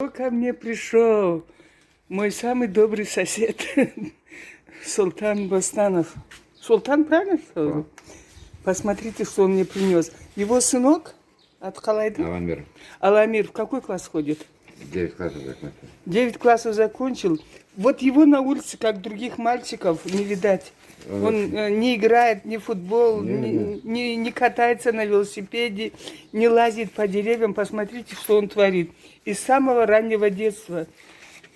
Кто ко мне пришел? Мой самый добрый сосед, Султан Бостанов. Султан, правильно сказал? Посмотрите, что он мне принес. Его сынок от Халайды. Аламир. Аламир в какой класс ходит? 9 классов закончил. 9 классов закончил. Вот его на улице, как других мальчиков, не видать. Он не играет ни в футбол, не катается на велосипеде, не лазит по деревьям. Посмотрите, что он творит. И с самого раннего детства.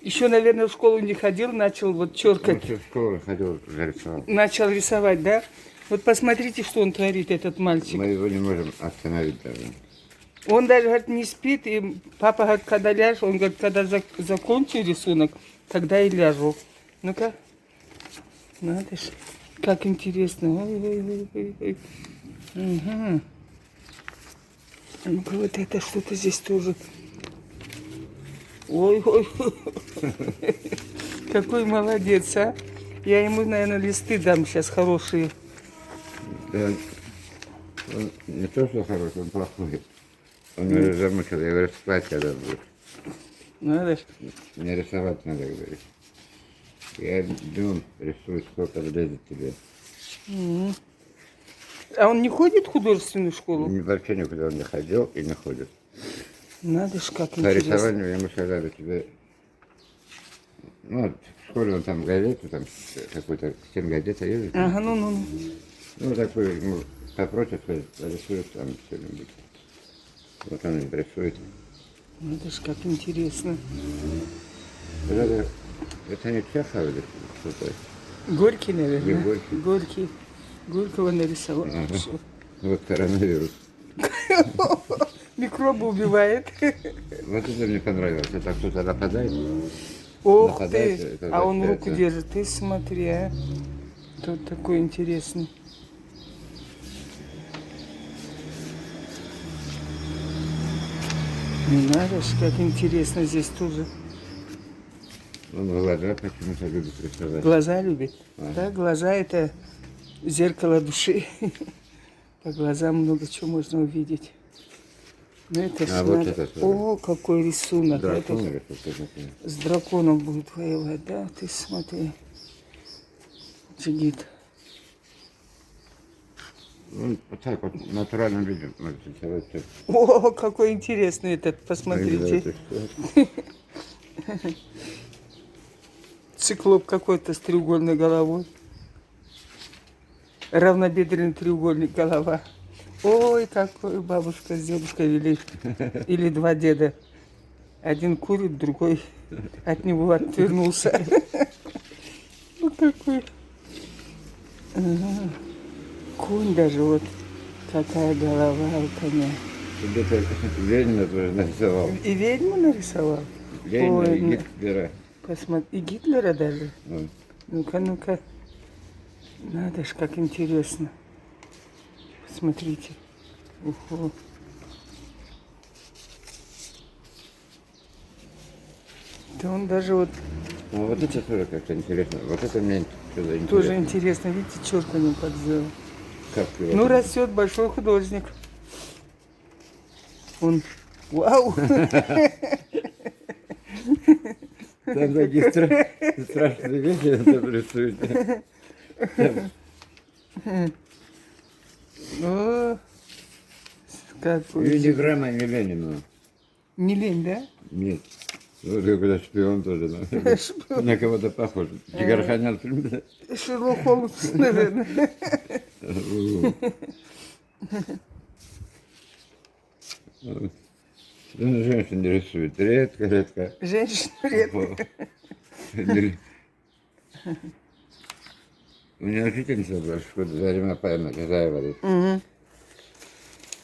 Еще, наверное, в школу не ходил, начал вот черкать. Он в школу ходил, рисовал. Начал рисовать, да? Вот посмотрите, что он творит, этот мальчик. Мы его не можем остановить даже. Он даже, говорит, не спит, и папа говорит, когда ляжешь, он говорит, когда закончу рисунок, тогда и ляжу. Ну-ка, надо ж, как интересно. Ой. Угу. Ну-ка, вот это что-то здесь тоже. Ой. Какой молодец, а. Я ему, наверное, листы дам сейчас хорошие. Да, он не то, что хороший, он плохой. Он меня замучил, я говорю, спать когда будет. Надо ж. Мне рисовать надо, говорит. Я днем рисую, сколько влезет тебе. А он не ходит в художественную школу? Вообще никуда он не ходил и не ходит. Надо ж, как По интересно. рисованию ему сказали, тебе... Ну, в школе он там газету, там какую-то стенгазета ездит. Ага, ну. Ну, такой, ему попросят, рисует там что-нибудь. Вот он и рисует. Надо ж, как интересно. Это не Чехов или что-то? Горький, наверное. Не Горький. Горький. Горького нарисовал. Ага. Всё. Вот коронавирус. Микробы убивает. Вот это мне понравилось. Это кто-то нападает. Ох Нападает, ты. это А он вообще руку это- держит. Ты смотри, а. Тут такой интересный. Надо ж, как интересно здесь тоже. Он глаза почему-то любит рисовать. Глаза любит. Ага. Да, глаза это зеркало души. По глазам много чего можно увидеть. Ну, это ж А вот надо. это тоже. О, какой рисунок. Дракон Это или что-то такое. с драконом будет воевать, да? Ты смотри. Джигит. Он вот так вот в натуральном виде может рисовать. всё. О, какой интересный этот, посмотрите. Это что? Циклоп какой-то с треугольной головой. Равнобедренный треугольник голова. Ой, какой бабушка с дедушкой или два деда. Один курит, другой от него отвернулся. Ну какой. Ага. Конь даже вот. Какая голова у коня. Где-то Ленина тоже нарисовал. И ведьму нарисовал? Ленина Ой, и Гитлера. Посмотри, и Гитлера даже. Вот. Ну-ка, ну-ка. Надо ж, как интересно. Смотрите. Уху. Да он даже вот Ну, вот это тоже как-то интересно. Вот это мне что-то интересно. тоже интересно. Видите, черканем подзел. Как его Ну, там? растет большой художник. Он... Вау! Там такие страшные вещи там рисуют. О, какой. И ни грамма не Ленину. Не лень, да? Нет. Вот какой-то шпион тоже. На кого-то похож. Чигарханян фильм, да? Шерлок Холмс, наверное. Он женщин рисует. Редко. Женщина редко. У меня учительница была в школе, Зарима Павловна Казаева.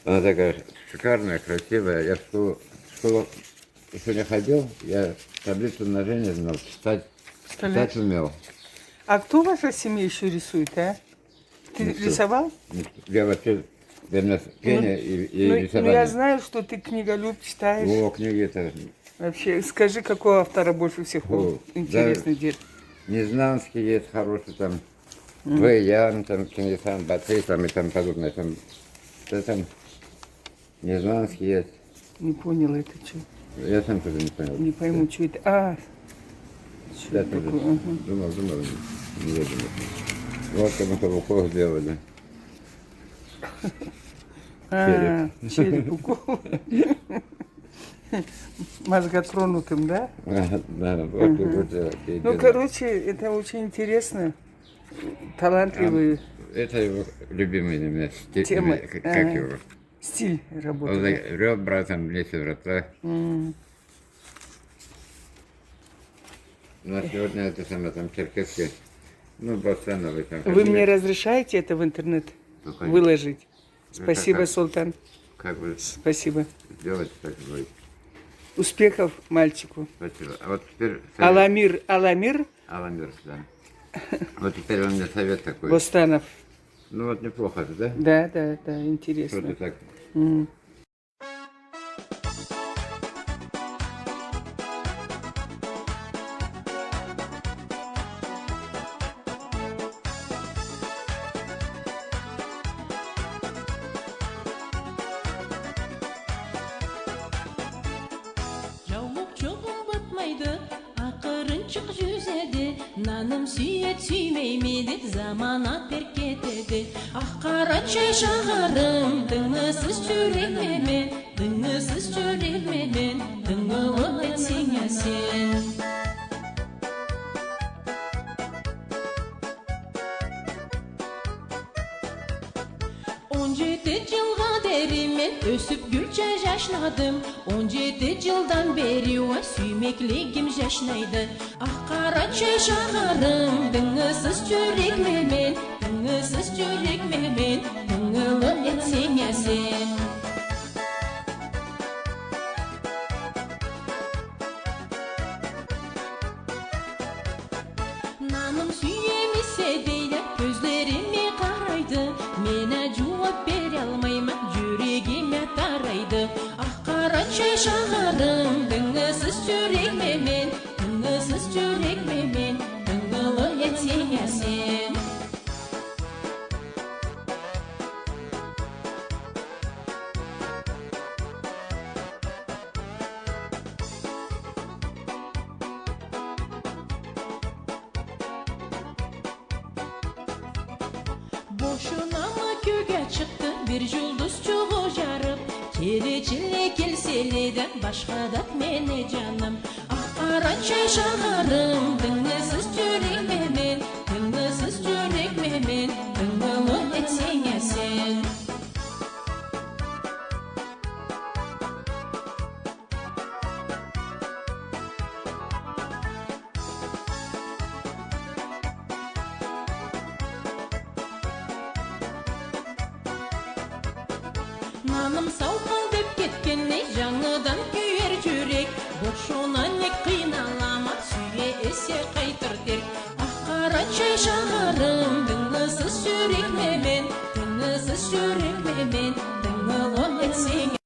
Она такая шикарная, красивая. Я в школу еще не ходил, я таблицу умножения знал, читать умел. А кто в вашей семье еще рисует, а? Ты Никто. рисовал? Я вообще, для меня пение и Ну, рисование. я знаю, что ты книголюб читаешь. О, книги это Вообще, скажи, какого автора больше всех интересный дед? Незнанский есть хороший, там, Вэйян, там, Кингисан Батый, там, и тому подобное. Там Незнанский есть. Не поняла это что. Я сам тоже не понял. Не пойму, что это. А, что Я это тоже такое? Ага. думал, не выдумал. Вот как мы пауков сделали. А, череп укол. Мозготронутым, да? Да, вот делать. Ну, короче, это очень интересно. Талантливый Это его любимый у меня стиль. Тема. Как Ага. его? стиль Он работы. ребра, там, лезет врата. М. У нас сегодня это самое, там, черкесские, ну, боссановые там. Вы мне разрешаете это в интернет Ну, конечно. выложить? Спасибо, как? Султан. Как бы Спасибо. сделать, так будет. Успехов мальчику. Спасибо. А вот теперь... Аламир, Аламир Аламир, да. Вот теперь он мне совет такой. Бостанов. Ну вот неплохо же, да? Да, да, да, Что интересно. ты так? М. Жаулық жоғым батмайды, ақырын шық жүзеді. Наным сүйет сүймейме деп заманат бер кетеді. Аққара чай шағарым, дыңысыз жүрегімен, дыңысыз жүрегімен, дыңылы етсең я сен. Он жеті жылға дері мен өсіп гүлчә жашнадым. 17 жылдан бері сүймеклігім жашнайды. Ақ қара чай шағарым, дыңысыз жүрегімен, дыңысыз жүрегімен, дыңылы етсең я сен. Наным сүйемесе дейді, көзлеріме қарайды. Мені жауап бере алмаймын, жүрегіме тарайды. Ақ қара чай шағарым, дыңысыз жүрегімен, дыңысыз жүрегімен, дыңылы етсең я сен. Boşuna mı köge çıktı bir yıldız çoğu jarıp. Kelечиле келселеден başqadat meni canım. Ақ қара чай шағарым, дыңысыз жүрегімен, дыңысыз жүрегімен, дыңылы етсең я сен. Наным сауқалдып кеткенне жаңыдан күйер жүрек. Бошуна не қиналама, сүйе есе қайтыр дер. Ақ қара чай шағарым, дыңысыз жүрегімен, дыңысыз жүрегімен, дыңылы етсең